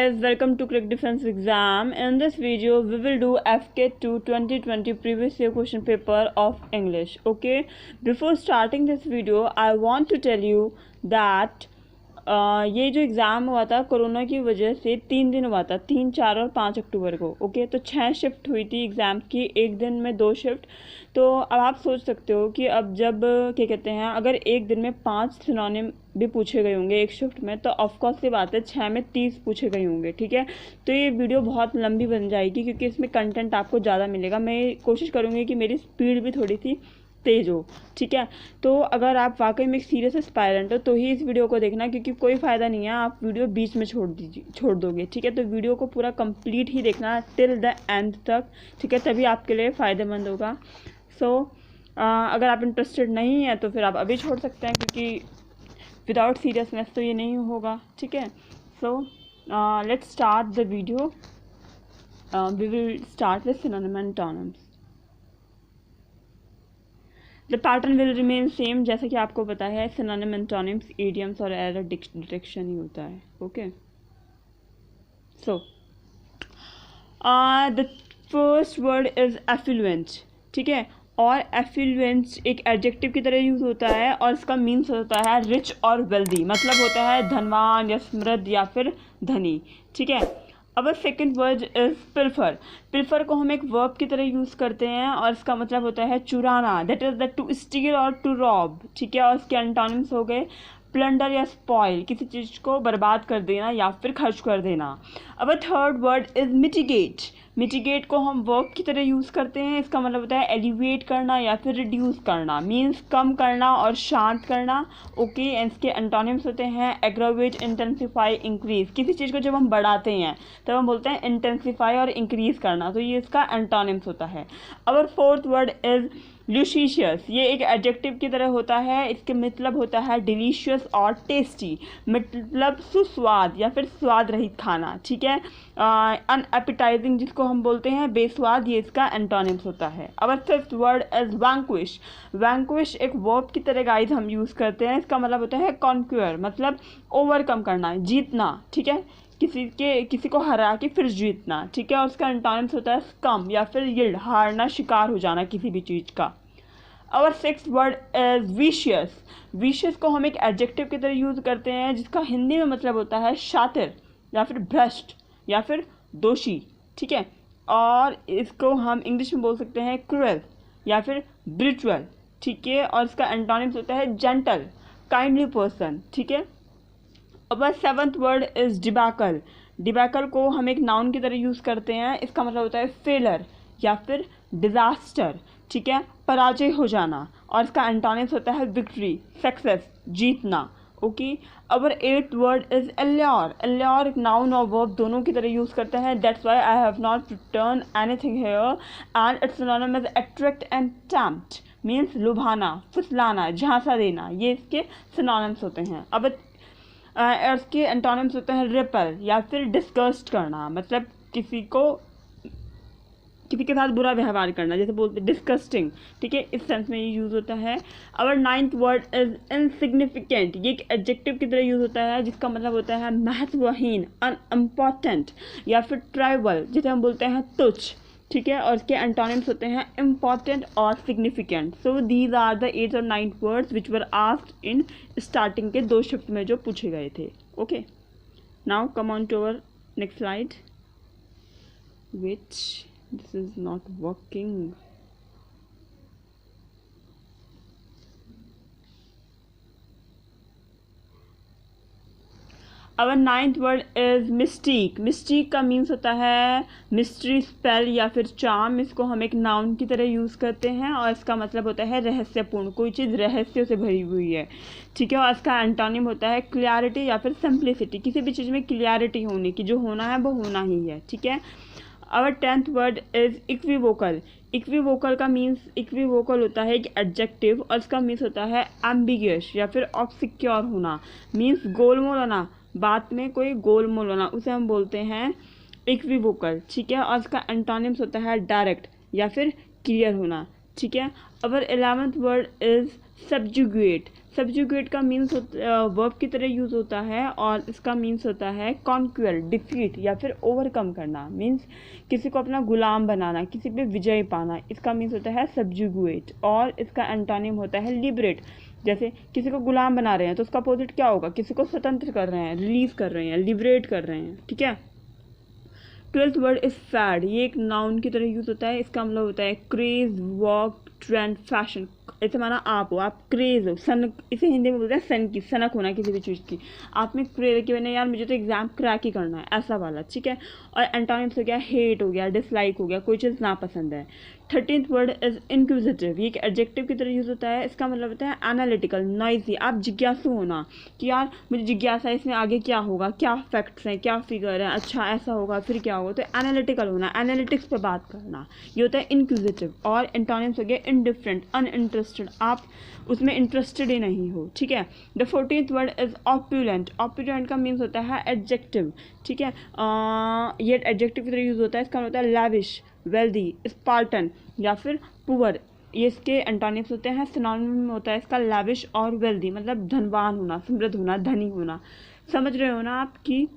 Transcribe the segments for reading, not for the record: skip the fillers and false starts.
guys, welcome to Quick Defense Exam. In this video we will do FK2 2020 previous year question paper of English. Okay, before starting this video I want to tell you that ये जो exam हुआ था corona की वजह से 3 दिन हुआ था, 3, 4 और 5 अक्टूबर को. ओके, तो 6 शिफ्ट हुई थी एग्ज़ाम की, एक दिन में 2 शिफ्ट. तो अब आप सोच सकते हो कि अब जब क्या कहते हैं, अगर एक दिन में 5 सिनोनिम भी पूछे गए होंगे एक शिफ्ट में, तो ऑफकोर्स की बात है 6 में 30 पूछे गए होंगे. ठीक है, तो ये वीडियो बहुत लंबी बन जाएगी क्योंकि इसमें कंटेंट आपको ज़्यादा मिलेगा. मैं कोशिश करूँगी कि मेरी स्पीड भी थोड़ी सी तेज हो. ठीक है, तो अगर आप वाकई में एक सीरियस एस्पायरेंट हो तो ही इस वीडियो को देखना, क्योंकि कोई फ़ायदा नहीं है आप वीडियो बीच में छोड़ दोगे. ठीक है, तो वीडियो को पूरा कंप्लीट ही देखना टिल द एंड तक. ठीक है, तभी आपके लिए फ़ायदेमंद होगा. सो अगर आप इंटरेस्टेड नहीं हैं तो फिर आप अभी छोड़ सकते हैं, क्योंकि विदाउट सीरियसनेस तो ये नहीं होगा. ठीक है, so let's start the video. We will start with synonym and antonyms. The pattern will remain same. जैसे कि आपको पता है सिनोनिम, एंटोनिम्स, इडियम्स और एरर डिटेक्शन ही होता है. Okay, so the first word is affluent. ठीक है, और एफ्लुएंट एक एडजेक्टिव की तरह यूज़ होता है और इसका मीन्स होता है रिच और वेल्दी. मतलब होता है धनवान या समृद्ध या फिर धनी. ठीक है, अब सेकंड वर्ड इज पिल्फर. पिल्फर को हम एक वर्ब की तरह यूज़ करते हैं और इसका मतलब होता है चुराना. That is the to steal और टू रॉब. ठीक है, और इसके एंटोनिम्स हो गए प्लंडर या स्पॉइल, किसी चीज़ को बर्बाद कर देना या फिर खर्च कर देना. अब third word is mitigate. Mitigate को हम वर्ब की तरह यूज़ करते हैं. इसका मतलब होता है एलिवेट करना या फिर रिड्यूस करना. मीन्स कम करना और शांत करना. ओके, इसके एंटोनिम्स होते हैं एग्रावेट, इंटेंसिफाई, इंक्रीज. किसी चीज़ को जब हम बढ़ाते हैं तब हम बोलते हैं इंटेंसिफाई और इंक्रीज करना. तो ये इसका एंटोनिम्स होता है. अब फोर्थ वर्ड इज़ ल्यूशिशियस. ये एक एडजेक्टिव की तरह होता है. इसके मतलब होता है डिलीशियस और टेस्टी. मतलब सुस्वाद या फिर स्वाद रहित खाना. ठीक है, अनएपिटाइजिंग जिसको हम बोलते हैं बेस्वाद, ये इसका एंटोनिम्स होता है. अब fifth word is vanquish. Vanquish एक वर्ब की तरह गाइस हम यूज़ करते हैं. इसका मतलब होता है कॉन्क्यूअर, मतलब ओवरकम करना, जीतना. ठीक है, किसी को हरा के फिर जीतना. ठीक है, और उसका एंटोनिम्स होता है स्कम या फिर यिल्ड, हारना, शिकार हो जाना किसी भी चीज़ का. और sixth word is vicious. Vicious को हम एक एडजेक्टिव की तरह यूज़ करते हैं जिसका हिंदी में मतलब होता है शातिर या फिर भ्रष्ट या फिर दोषी. ठीक है, और इसको हम इंग्लिश में बोल सकते हैं क्रूएल या फिर ब्रिचुअल. ठीक है, और इसका एंटोनिम्स होता है जेंटल, काइंडली पर्सन. ठीक है, अब seventh word is debacle. Debacle को हम एक नाउन की तरह यूज़ करते हैं. इसका मतलब होता है फेलर या फिर डिज़ास्टर. ठीक है, पराजय हो जाना, और इसका एंटोनिम्स होता है विक्ट्री, सक्सेस, जीतना. ओके, अब eighth word is allure. Allure एक नाउन और वर्ब दोनों की तरह यूज़ करते हैं. That's why I have not return anything here and its synonym is attract and tempt. Means लुभाना, फुसलाना, झांसा देना. ये इसके सिनोनिम्स होते हैं. अब इसके एंटोनिम्स होते हैं रिपल या फिर डिस्गस्ट करना. मतलब किसी के साथ बुरा व्यवहार करना, जैसे बोलते डिस्गस्टिंग. ठीक है, इस सेंस में ये यूज़ होता है. और नाइन्थ वर्ड इज इनसिग्निफिकेंट. ये एक एडजेक्टिव की तरह यूज़ होता है जिसका मतलब होता है महत्वहीन, अनइम्पॉर्टेंट या फिर ट्राइबल, जिसे हम बोलते हैं तुच्छ. ठीक है, और इसके एंटोनिम्स होते हैं इम्पॉर्टेंट और significant. So these are the 8th और 9th words which were asked in starting के 2 शिफ्ट में जो पूछे गए थे. Okay, now come on to our next slide, which this is not working. अब 9th word is mystic. Mystic का means होता है मिस्ट्री, स्पेल या फिर चार्म. इसको हम एक नाउन की तरह यूज़ करते हैं और इसका मतलब होता है रहस्यपूर्ण, कोई चीज़ रहस्य से भरी हुई है. ठीक है, और इसका एंटोनिम होता है क्लियरिटी या फिर सिंप्लिसिटी. किसी भी चीज़ में क्लियरिटी होने की, जो होना है वो होना ही है. ठीक है, और 10th word is equivocal. Equivocal का मीन्स, इक्विवोकल होता है एक एडजेक्टिव और इसका मीन्स होता है एम्बिगियस या फिर ऑब्सक्योर होना. मीन्स गोलमोल होना, बात में कोई गोलमोल होना, उसे हम बोलते हैं इक्विवोकल. ठीक है, और इसका एंटोनिम्स होता है डायरेक्ट या फिर क्लियर होना. ठीक है, अब 11th word is subjugate. Subjugate का मीन्स वर्ब की तरह यूज़ होता है और इसका मीन्स होता है कॉन्क्वेर, डिफीट या फिर ओवरकम करना, मीन्स किसी को अपना गुलाम बनाना, किसी पे विजय पाना, इसका मीन्स होता है सब्जुगेट। और इसका एंटोनिम होता है लिबरेट। जैसे किसी को गुलाम बना रहे हैं तो उसका अपोजिट क्या होगा, किसी को स्वतंत्र कर रहे हैं, रिलीज कर रहे हैं, लिबरेट कर रहे हैं, ठीक है। 12th वर्ड इज फैड, ये एक नाउन की तरह यूज होता है। इसका मतलब होता है क्रेज, वॉक, ट्रेंड, फैशन। ऐसे माना आप हो, आप क्रेज हो, सन, इसे हिंदी में बोलते हैं सन की, सनक होना किसी भी चीज़ की। आप में क्रेज है कि मैंने यार मुझे तो एग्जाम क्रैक ही करना है, ऐसा वाला, ठीक है। और एंटोनिम्स हो गया हेट हो गया, डिसलाइक हो गया, कोई चीज़ नापसंद है। 13th वर्ड इज इंक्विजिटिव, ये एक एडजेक्टिव की तरह यूज होता है। इसका मतलब होता है एनालिटिकल, नॉइजी, आप जिज्ञासु होना कि यार मुझे जिज्ञासा है इसमें आगे क्या होगा, क्या फैक्ट्स हैं, क्या फिगर है, अच्छा ऐसा होगा फिर क्या होगा, तो एनालिटिकल होना, एनालिटिक्स पे बात करना, ये होता है इंक्विजिटिव। और एंटोनिम्स हो गया इंडिफरेंट, अनइंटरेस्टेड, आप उसमें इंटरेस्टेड ही नहीं हो, ठीक है। द 14th वर्ड इज ऑप्यूलेंट, ऑप्यूलेंट का मीन्स होता है एडजेक्टिव, ठीक है। ये एडजेक्टिव की तरह यूज होता है। इसका मतलब होता है लैविश, वेल्दी, स्पार्टन या फिर पुअर, ये इसके एंटोनिम्स होते हैं। सिनोनिम होता है इसका लैविश और वेल्दी, मतलब धनवान होना, समृद्ध होना, धनी होना। समझ रहे हो ना आप कि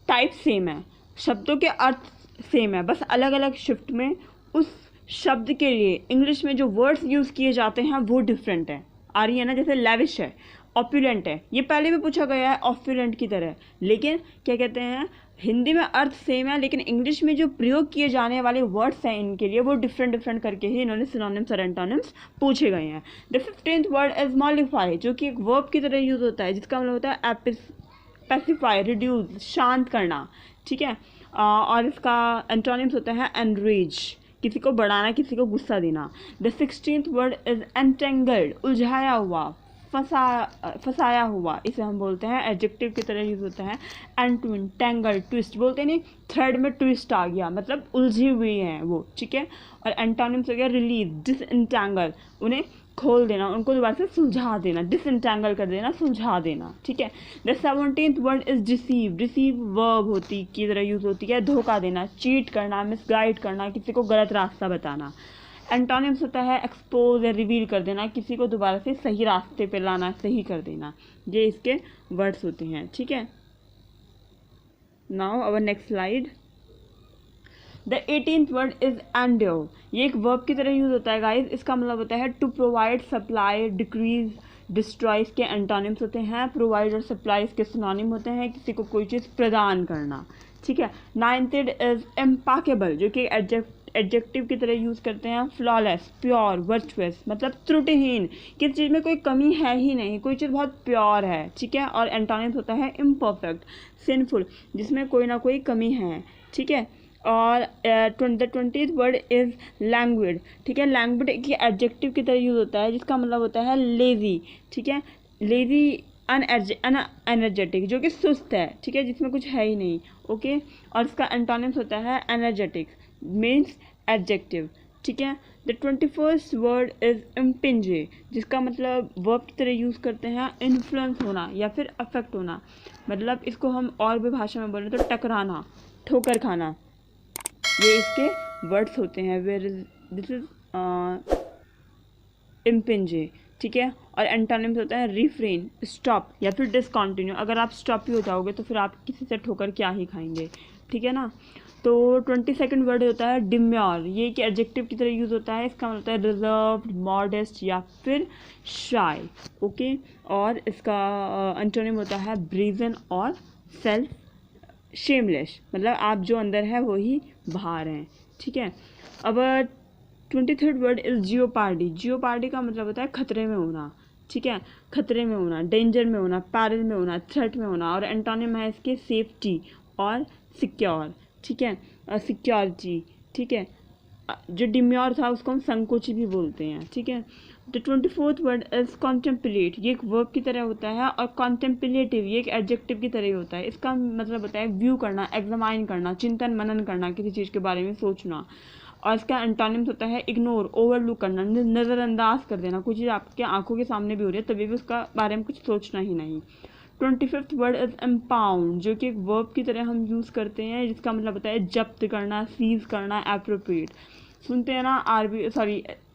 टाइप सेम है, शब्दों के अर्थ सेम है, बस अलग अलग शिफ्ट में उस शब्द के लिए इंग्लिश में जो वर्ड्स यूज़ किए जाते हैं वो डिफरेंट है। आ रही है ना, जैसे लैविश है, ऑप्यूलेंट है, ये पहले भी पूछा गया है ऑप्यूलेंट की तरह, लेकिन क्या कहते हैं हिंदी में अर्थ सेम है, लेकिन इंग्लिश में जो प्रयोग किए जाने वाले वर्ड्स हैं इनके लिए वो डिफरेंट करके ही इन्होंने सिनोनिम्स और एंटोनिम्स पूछे गए हैं। द 15th वर्ड इज मॉलिफाई, जो कि एक वर्ब की तरह यूज होता है, जिसका मतलब होता है पैसिफाई, रिड्यूस, शांत करना, ठीक है। और इसका एंटोनिम्स होता है एनरेज, किसी को बढ़ाना, किसी को गुस्सा देना। द 16th वर्ड इज एंटेंगल्ड, उलझाया हुआ, फंसाया हुआ, इसे हम बोलते हैं एडजेक्टिव की तरह यूज होता है। एंटविन, टैंगल, ट्विस्ट, बोलते नहीं थ्रेड में ट्विस्ट आ गया, मतलब उलझी हुई हैं वो, ठीक है। और एंटोनिम्स हो गया रिलीज, डिसएंटैंगल, उन्हें खोल देना, उनको दोबारा से सुलझा देना, डिसएंटैंगल कर देना, सुलझा देना, ठीक है। The 17th word is deceive, deceive verb होती की तरह यूज होती है, धोखा देना, चीट करना, मिसगाइड करना, किसी को गलत रास्ता बताना। एंटोनिम्स होता है एक्सपोज या रिवील कर देना, किसी को दोबारा से सही रास्ते पे लाना, सही कर देना, ये इसके वर्ड्स होते हैं, ठीक है। Now our next slide. The 18th word is endure, ये एक वर्ब की तरह यूज होता है गाइज। इसका मतलब होता है to provide, supply, decrease, destroy के एंटोनिम्स होते हैं। प्रोवाइड और सप्लाई के सिनोनिम होते हैं, किसी को कोई चीज़ प्रदान करना, ठीक है। 9th इज इम्पैकेबल, जो कि एडजेक्टिव की तरह यूज़ करते हैं। फ्लॉलेस, प्योर, वर्चुअस, मतलब त्रुटिहीन, किस चीज़ में कोई कमी है ही नहीं, कोई चीज़ बहुत प्योर है, ठीक है। और एंटोनिम्स होता है इम्परफेक्ट, सिंफुल, जिसमें कोई ना कोई कमी है, ठीक है। और द 20th वर्ड इज़ लैंग्विड, ठीक है। लैंग्विड एक एडजेक्टिव की तरह यूज़ होता है, जिसका मतलब होता है लेजी, ठीक है। लेजी, अनएनर्जेटिक, जो कि सुस्त है, ठीक है, जिसमें कुछ है ही नहीं, ओके। और इसका एंटोनिम्स होता है एनर्जेटिक, मीन्स एडजेक्टिव, ठीक है। द 21st वर्ड इज इम्पिंजे, जिसका मतलब वर्ब की तरह यूज़ करते हैं इन्फ्लुएंस होना या फिर अफेक्ट होना, मतलब इसको हम और भी भाषा में बोलें तो टकराना, ठोकर खाना, ये इसके वर्ड्स होते हैं। वेयर इज दिस इज इम्पिंजे, ठीक है। और एंटोनिम्स होता है रिफ्रेन, स्टॉप या फिर डिसकंटिन्यू, अगर आप स्टॉप ही हो जाओगे तो फिर आप किसी से ठोकर क्या ही खाएंगे, ठीक है ना। तो 22nd वर्ड होता है डिम्योर, ये एक एडजेक्टिव की तरह यूज़ होता है। इसका मतलब होता है रिजर्व्ड, मॉडेस्ट या फिर शाय, ओके। और इसका एंटोनिम होता है ब्रेजन और सेल्फ शेमलेस, मतलब आप जो अंदर है वही बाहर हैं, ठीक है। अब 23rd word is jeopardy, jeopardy का मतलब होता है खतरे में होना, ठीक है, खतरे में होना, डेंजर में होना, पैरल में होना, थ्रेट में होना। और एंटोनिम है इसके सेफ्टी और सिक्योर, ठीक है, सिक्योरिटी, ठीक है। जो डिम्योर था उसको हम संकोची भी बोलते हैं, ठीक है। The 24th word is contemplate, ये एक वर्ब की तरह होता है। और कॉन्टेम्पलेटिव ये एक एडजेक्टिव की तरह ही होता है। इसका मतलब होता है व्यू करना, एग्जामाइन करना, चिंतन मनन करना, किसी चीज़ के बारे में सोचना। और इसका एंटोनिम्स होता है इग्नोर, ओवरलुक करना, नज़रअंदाज कर देना, कोई चीज़ आपके आंखों के सामने भी हो रही है तभी भी उसका बारे में कुछ सोचना ही नहीं। 25th वर्ड इज एम्पाउंड, जो कि एक वर्ब की तरह हम यूज़ करते हैं, जिसका मतलब होता है जब्त करना, सीज करना, एप्रोप्रिएट। सुनते हैं ना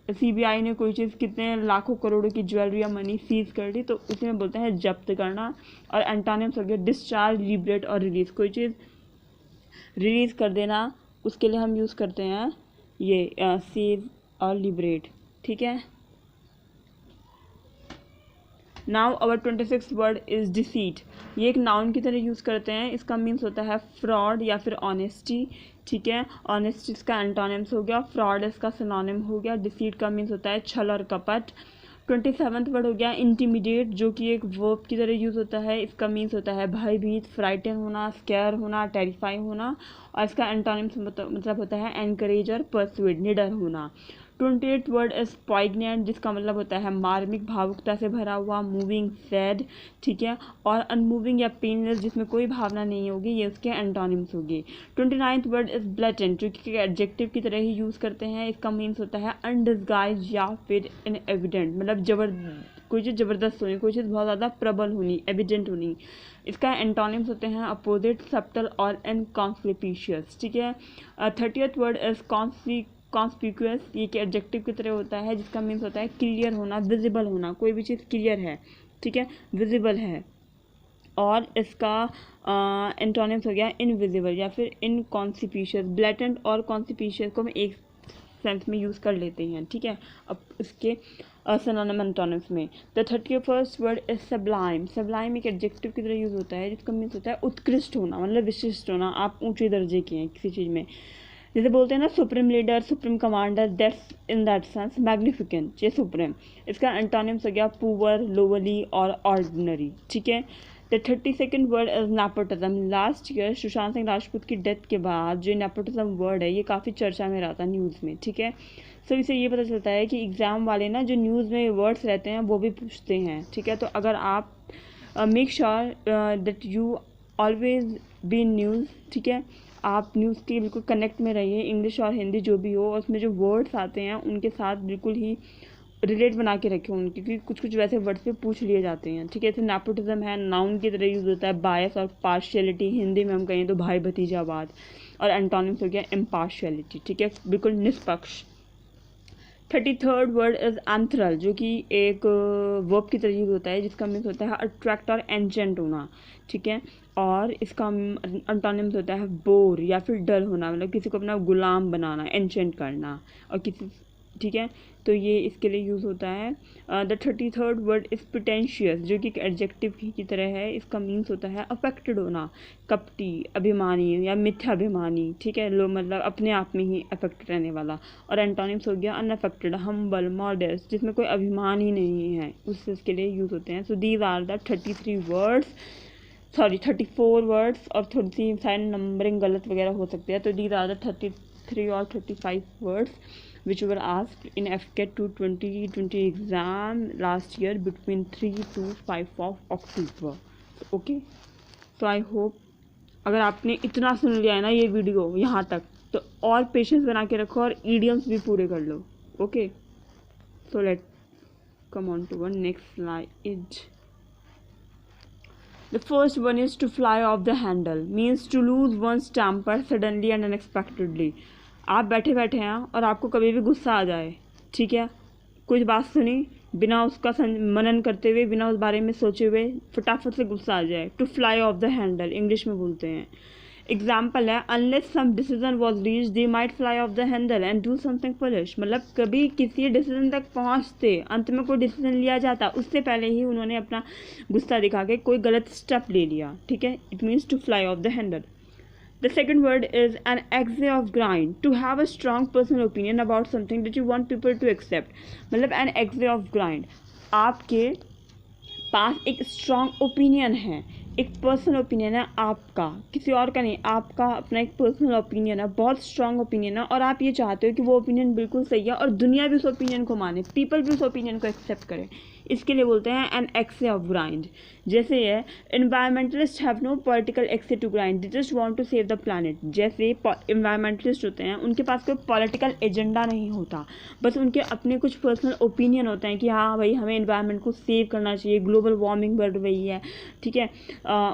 CBI ने कोई चीज़ कितने लाखों करोड़ों की ज्वेलरी या मनी सीज कर ली, तो उसी में बोलते हैं जब्त करना। और एंटोनिम्स हो गया डिस्चार्ज, लिबरेट और रिलीज़। कोई चीज़ रिलीज़ कर देना, उसके लिए हम यूज़ करते हैं ये सीज और लिबरेट, ठीक है। Now our 26th word is deceit. ये एक नाउन की तरह यूज़ करते हैं। इसका मीन्स होता है फ्रॉड या फिर ऑनेस्टी, ठीक है। ऑनेस्टी इसका एंटोनिम्स हो गया, फ्रॉड इसका सिनोनिम हो गया। डिसीट का मीन्स होता है छल और कपट। 27th वर्ड हो गया इंटिमिडेट, जो कि एक वर्ब की तरह यूज़ होता है। इसका मीन्स होता है भयभीत, फ्राइटन होना, स्केयर होना, टेरिफाई होना। और इसका एंटोनिम्स मतलब होता है एनकरेज और परसुएड, निडर होना। 28th वर्ड इज पॉइग्नेंट, जिसका मतलब होता है मार्मिक, भावुकता से भरा हुआ, मूविंग, सैड, ठीक है। और अनमूविंग या पेनलेस, जिसमें कोई भावना नहीं होगी, ये उसके एंटोनिम्स होगी। 29th वर्ड इज ब्लैटेंट, जो कि एडजेक्टिव की तरह ही यूज़ करते हैं। इसका मीन्स होता है अनडिस्गाइज या फिर इनएविडेंट, मतलब कोई चीज़ ज़बरदस्त होनी, कोई चीज़ बहुत ज़्यादा प्रबल होनी, एविडेंट होनी। इसका एंटोनिम्स होते हैं अपोजिट, सब्टल और इनकॉन्स्पिशियस, ठीक है। 30th वर्ड इज कॉन्स्पिक्यूअस, ये कि एडजेक्टिव की तरह होता है, जिसका मीन्स होता है क्लियर होना, विजिबल होना, कोई भी चीज़ क्लियर है, ठीक है, विजिबल है। और इसका एंटोनिम्स हो गया इनविजिबल या फिर इनकॉन्स्पिशियस। ब्लैटेंट और कॉन्स्पिशियस को हम एक सेंस में यूज़ कर लेते हैं, ठीक है, अब इसके सिनोनिम एंटोनिम्स में। The 31st word is sublime. Sublime एक एडजेक्टिव की तरह यूज़ होता है, जिसका मीन्स होता है उत्कृष्ट होना, मतलब विशिष्ट होना, आप ऊंचे दर्जे के हैं किसी चीज़ में। जैसे बोलते हैं ना supreme leader, supreme commander, that's in that sense magnificent, ये सुप्रीम। इसका एंटोनिम्स हो गया पुअर, लोअरली और ऑर्डिनरी, ठीक है। The 32nd word is nepotism. Last year Sushant Singh Rajput की डेथ के बाद जो नेपोटिज्म वर्ड है, ये काफ़ी चर्चा में रहा था न्यूज़ में, ठीक है। सो इससे ये पता चलता है कि एग्ज़ाम वाले ना जो न्यूज़ में वर्ड्स रहते हैं वो भी पूछते हैं, ठीक है। तो अगर आप make sure that you always be in news, ठीक है, आप न्यूज़ के बिल्कुल कनेक्ट में रहिए, इंग्लिश और हिंदी जो भी हो, और उसमें जो वर्ड्स आते हैं उनके साथ बिल्कुल ही रिलेट बना के रखें उनकी, क्योंकि कुछ कुछ वैसे वर्ड्स पे पूछ लिए जाते हैं, ठीक है। जैसे नेपोटिज्म है, नाउन की तरह यूज़ होता है। बायस और पार्शियलिटी, हिंदी में हम कहें तो भाई भतीजावाद। और एंटोनिम्स हो गया इम्पार्शियलिटी, ठीक है, बिल्कुल निष्पक्ष। 33rd वर्ड इज एंथरल, जो कि एक वर्ब की तरह यूज़ होता है, जिसका मीन्स होता है अट्रैक्ट और एंजेंट होना, ठीक है। और इसका एंटोनिम्स होता है बोर या फिर डल होना, मतलब किसी को अपना गुलाम बनाना, एंजेंट करना, और किसी, ठीक है, तो ये इसके लिए यूज़ होता है। The 33rd word is pretentious, जो कि एक एडजेक्टिव की तरह है। इसका मीन्स होता है अफेक्टेड होना, कपटी, अभिमानी या मिथ्याभिमानी, ठीक है, लो मतलब अपने आप में ही अफेक्टेड रहने वाला। और एंटोनिम्स हो गया अनअफेक्टेड, हम्बल, मॉडेस्ट, जिसमें कोई अभिमान ही नहीं है, उससे इसके लिए यूज़ होते हैं। So these are the 34 words, और थोड़ी सी शायद नंबरिंग गलत वगैरह हो सकती है। तो दीज आर द 33 और 35 words which were asked in FCAT 2020 exam last year between 3 to 5 of October. Okay, so I hope अगर आपने इतना सुन लिया है ना ये वीडियो यहाँ तक, तो और पेशेंस बना के रखो और इडियम्स भी पूरे कर लो। Okay, so let's come on to one next slide. The first one is to fly off the handle, means to lose one's temper suddenly and unexpectedly. आप बैठे बैठे हैं और आपको कभी भी गुस्सा आ जाए, ठीक है, कुछ बात सुनी बिना उसका मनन करते हुए, बिना उस बारे में सोचे हुए फटाफट से गुस्सा आ जाए। To fly off the handle English में बोलते हैं। एग्जाम्पल है unless some decision was reach they might fly off the handle and do something foolish, मतलब कभी किसी डिसीजन तक पहुंचते, अंत में कोई डिसीजन लिया जाता, उससे पहले ही उन्होंने अपना गुस्सा दिखा के कोई गलत स्टेप ले लिया, ठीक है। It means to fly off the handle. The second word is an axe of grind, to have a strong personal opinion about something that you want people to accept, मतलब an axe of grind, आपके पास एक strong opinion है, एक personal opinion है आपका, किसी और का नहीं, आपका अपना एक पर्सनल ओपिनियन है, बहुत स्ट्रॉन्ग ओपिनियन है, और आप ये चाहते हो कि वो ओपिनियन बिल्कुल सही है और दुनिया भी उस ओपिनियन को माने, पीपल भी उस ओपिनियन को एक्सेप्ट करें। इसके लिए बोलते हैं एन एक्से ऑफ ग्राइंड। जैसे है environmentalist have no political axe to grind, they just want to save the planet. जैसे एनवायरमेंटलिस्ट होते हैं उनके पास कोई पॉलिटिकल एजेंडा नहीं होता, बस उनके अपने कुछ पर्सनल ओपिनियन होते हैं कि हाँ भाई हमें एनवायरनमेंट को सेव करना चाहिए, ग्लोबल वार्मिंग बढ़ रही है, ठीक है,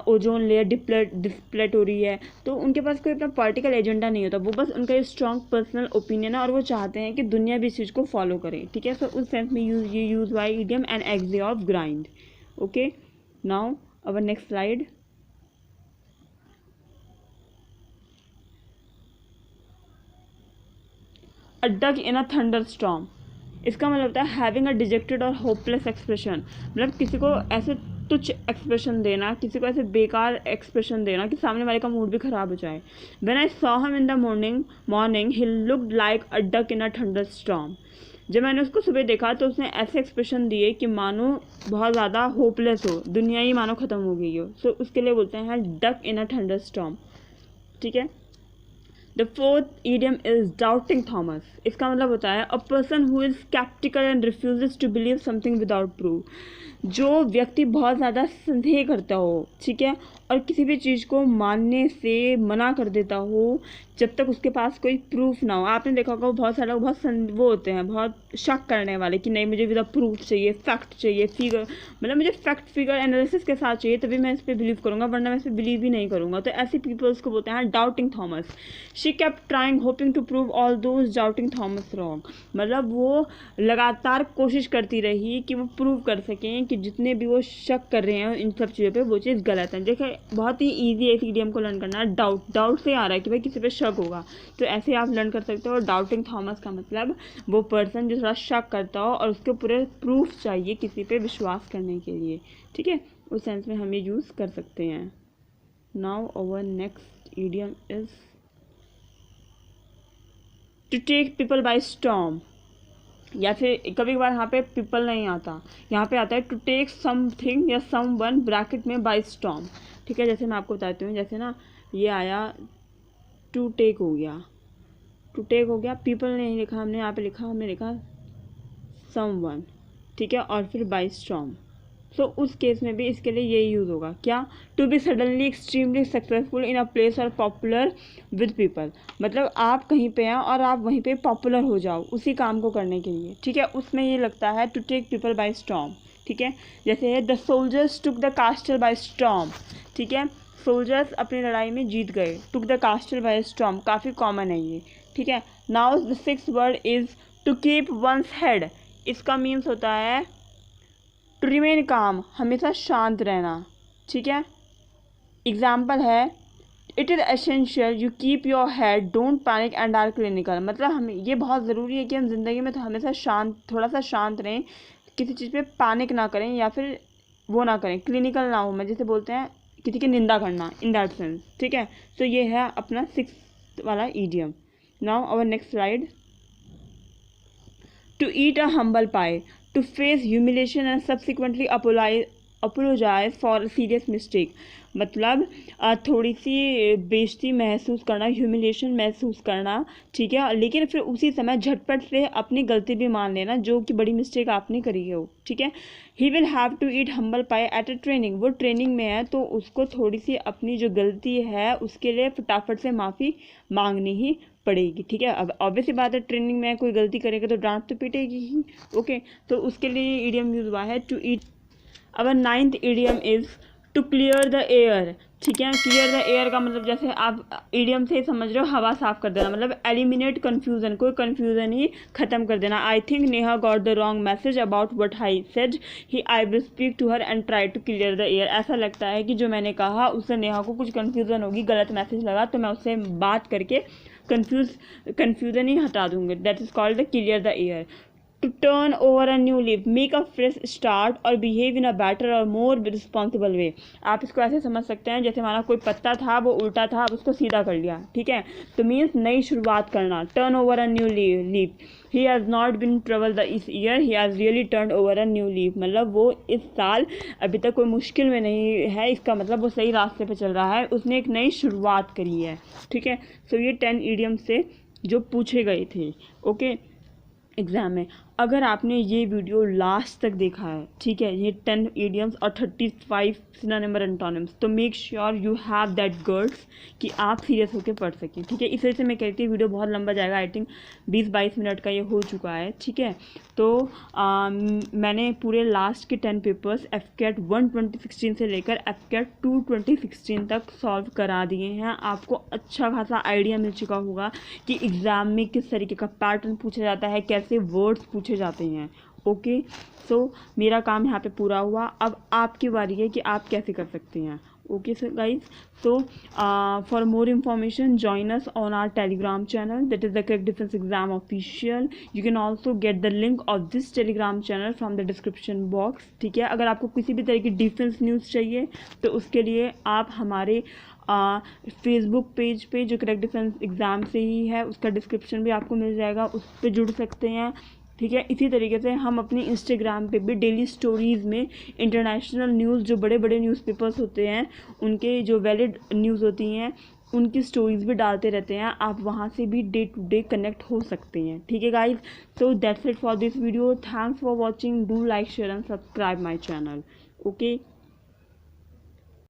ओजोन लेयर डिप्लेट हो रही है, तो उनके पास कोई अपना पॉलिटिकल एजेंडा नहीं होता, वो बस उनका स्ट्रॉन्ग पर्सनल ओपिनियन है और वो चाहते हैं कि दुनिया भी इस चीज़ को फॉलो करे, ठीक है। सो उस सेंस में use by idiom an axe of grind. Okay, now our next slide. A duck in a thunder storm, इसका मतलब होता है हैविंग अ डिजेक्टेड और होपलेस एक्सप्रेशन, मतलब किसी को ऐसे तुच्छ एक्सप्रेशन देना, किसी को ऐसे बेकार एक्सप्रेशन देना कि सामने वाले का मूड भी ख़राब हो जाए। When I saw him in the morning he looked like a duck in a thunder storm. जब मैंने उसको सुबह देखा तो उसने ऐसे एक्सप्रेशन दिए कि मानो बहुत ज़्यादा होपलेस हो, दुनिया ही मानो ख़त्म हो गई हो। सो उसके लिए बोलते हैं duck in a thunder storm, ठीक है। The fourth idiom is doubting Thomas, इसका मतलब होता है a person who is sceptical and refuses to believe something without proof. जो व्यक्ति बहुत ज़्यादा संदेह करता हो, ठीक है, और किसी भी चीज़ को मानने से मना कर देता हो जब तक उसके पास कोई प्रूफ ना हो। आपने देखा होगा बहुत सारे लोग वो होते हैं बहुत शक करने वाले कि नहीं मुझे विदा प्रूफ चाहिए, फैक्ट चाहिए, फिगर, मतलब मुझे फैक्ट फिगर एनालिसिस के साथ चाहिए तभी मैं इस पर बिलीव करूँगा, वरना मैं इस पर बिलीव ही नहीं करूँगा। तो ऐसे पीपल्स को बोलते हैं doubting Thomas. She kept trying hoping to prove all those doubting Thomas wrong, मतलब वो लगातार कोशिश करती रही कि वो प्रूव कर सकें कि जितने भी वो शक कर रहे हैं इन सब चीज़ों पे वो चीज़ गलत है। देखिए बहुत ही ईजी है इस इडियम को लर्न करना। डाउट से आ रहा है कि भाई किसी पे शक होगा, तो ऐसे आप लर्न कर सकते हो। डाउटिंग थॉमस का मतलब वो पर्सन जो थोड़ा शक करता हो और उसके पूरे प्रूफ चाहिए किसी पे विश्वास करने के लिए, ठीक है, उस सेंस में हम ये यूज़ कर सकते हैं। Now our next idiom is to take people by storm, या फिर कभी कभार यहाँ पे पीपल नहीं आता, यहाँ पे आता है टू टेक समथिंग या सम वन ब्रैकेट में बाय स्टॉर्म, ठीक है। जैसे मैं आपको बताती हूँ, जैसे ना ये आया टू टेक हो गया, टू टेक हो गया, पीपल नहीं लिखा हमने, यहाँ पे लिखा हमने लिखा सम वन, ठीक है, और फिर बाय स्टॉर्म। सो उस केस में भी इसके लिए यही यूज़ होगा, क्या, to be suddenly extremely successful in a place और पॉपुलर विद पीपल, मतलब आप कहीं पे हैं और आप वहीं पे पॉपुलर हो जाओ उसी काम को करने के लिए, ठीक है, उसमें ये लगता है to take people by storm, ठीक है। जैसे है the soldiers took the castle by storm, ठीक है, सोल्जर्स अपनी लड़ाई में जीत गए, took the castle by storm काफ़ी कॉमन है ये, ठीक है। Now the sixth word is to keep one's head, इसका मीन्स होता है टू रिमेन काम, हमेशा शांत रहना, ठीक है। एग्जाम्पल है it is essential you keep your head don't panic and are clinical, मतलब हमें ये बहुत ज़रूरी है कि हम ज़िंदगी में तो हमेशा शांत, थोड़ा सा शांत रहें, किसी चीज़ पे पैनिक ना करें या फिर वो ना करें, क्लिनिकल ना हो, मैं जैसे बोलते हैं किसी की निंदा करना, इन दैट सेंस, ठीक है। तो ये है अपना सिक्स्थ वाला idiom. Now our next slide. To eat a humble pie, to face humiliation and subsequently apologise for serious mistake, मतलब थोड़ी सी बेइज्जती महसूस करना, ह्यूमिलेशन महसूस करना, ठीक है, लेकिन फिर उसी समय झटपट से अपनी गलती भी मान लेना जो कि बड़ी मिस्टेक आपने करी हो, ठीक है। He will have to eat humble pie at a training, वो ट्रेनिंग में है तो उसको थोड़ी सी अपनी जो गलती है उसके लिए फटाफट से माफ़ी मांगनी ही पड़ेगी, ठीक है। अब ऑब्वियसली बात है ट्रेनिंग में कोई गलती करेगा तो डांट तो पीटेगी ही, ओके। तो उसके लिए इडियम यूज हुआ है to eat. Our ninth idiom is to clear the air, ठीक है। क्लियर द एयर का मतलब जैसे आप इडियम से ही समझ रहे हो हवा साफ कर देना, मतलब एलिमिनेट कन्फ्यूजन, कोई कन्फ्यूजन ही खत्म कर देना। I think Neha got the wrong message about what I said, he I will speak to her and try to clear the air, ऐसा लगता है कि जो मैंने कहा उससे नेहा को कुछ कन्फ्यूजन होगी, गलत मैसेज लगा, तो मैं उससे बात करके कन्फ्यूजन ही हटा दूंगे, that is called the clear the air. To turn over a new leaf, make a fresh start और बिहेव इन अ बेटर और मोर रिस्पॉन्सिबल वे, आप इसको ऐसे समझ सकते हैं जैसे माना कोई पत्ता था वो उल्टा था, अब उसको सीधा कर लिया, ठीक है, तो मीन्स नई शुरुआत करना। Turn over a new leaf, he has not been trouble the इस year, he has really turn over a new leaf, मतलब वो इस साल अभी तक कोई मुश्किल में नहीं है, इसका मतलब वो सही रास्ते पे चल रहा है, उसने एक नई शुरुआत करी है, ठीक है। सो ये 10 ईडियम से जो पूछे गए थे, ओके, एग्जाम में। अगर आपने ये वीडियो लास्ट तक देखा है, ठीक है, ये 10 इडियम्स और 35 सिनोनिम और एंटोनिम्स, तो make sure you have that girls कि आप सीरियस होकर पढ़ सकें, ठीक है। इस वजह से मैं कहती हूँ वीडियो बहुत लंबा जाएगा, आई थिंक 20-22 मिनट का ये हो चुका है, ठीक है। तो मैंने पूरे लास्ट के 10 पेपर्स FCAT 1 2016 से लेकर FCAT 2 2016 तक सॉल्व करा दिए हैं। आपको अच्छा खासा आइडिया मिल चुका होगा कि एग्ज़ाम में किस तरीके का पैटर्न पूछा जाता है, कैसे वर्ड्स पूछे जाते हैं। ओके, सो मेरा काम यहाँ पे पूरा हुआ। अब आपकी बारी है कि आप कैसे कर सकते हैं। Okay sir guys, so for more information join us on our telegram channel, that is the Crack Defense Exam Official. You can also get the link of this telegram channel from the description box, ठीक है। अगर आपको किसी भी तरह की defence news चाहिए तो उसके लिए आप हमारे फेसबुक पेज पे जो क्रैक डिफेंस एग्ज़ाम से ही है उसका डिस्क्रिप्शन भी आपको मिल जाएगा, उस पर जुड़ सकते हैं, ठीक है। इसी तरीके से हम अपने इंस्टाग्राम पे भी डेली स्टोरीज़ में इंटरनेशनल न्यूज़, जो बड़े बड़े न्यूज़पेपर्स होते हैं उनके जो वैलिड न्यूज़ होती हैं उनकी स्टोरीज़ भी डालते रहते हैं, आप वहाँ से भी डे टू डे कनेक्ट हो सकते हैं, ठीक है guys. So that's it for this video, thanks for watching, do like share and subscribe my channel. Okay.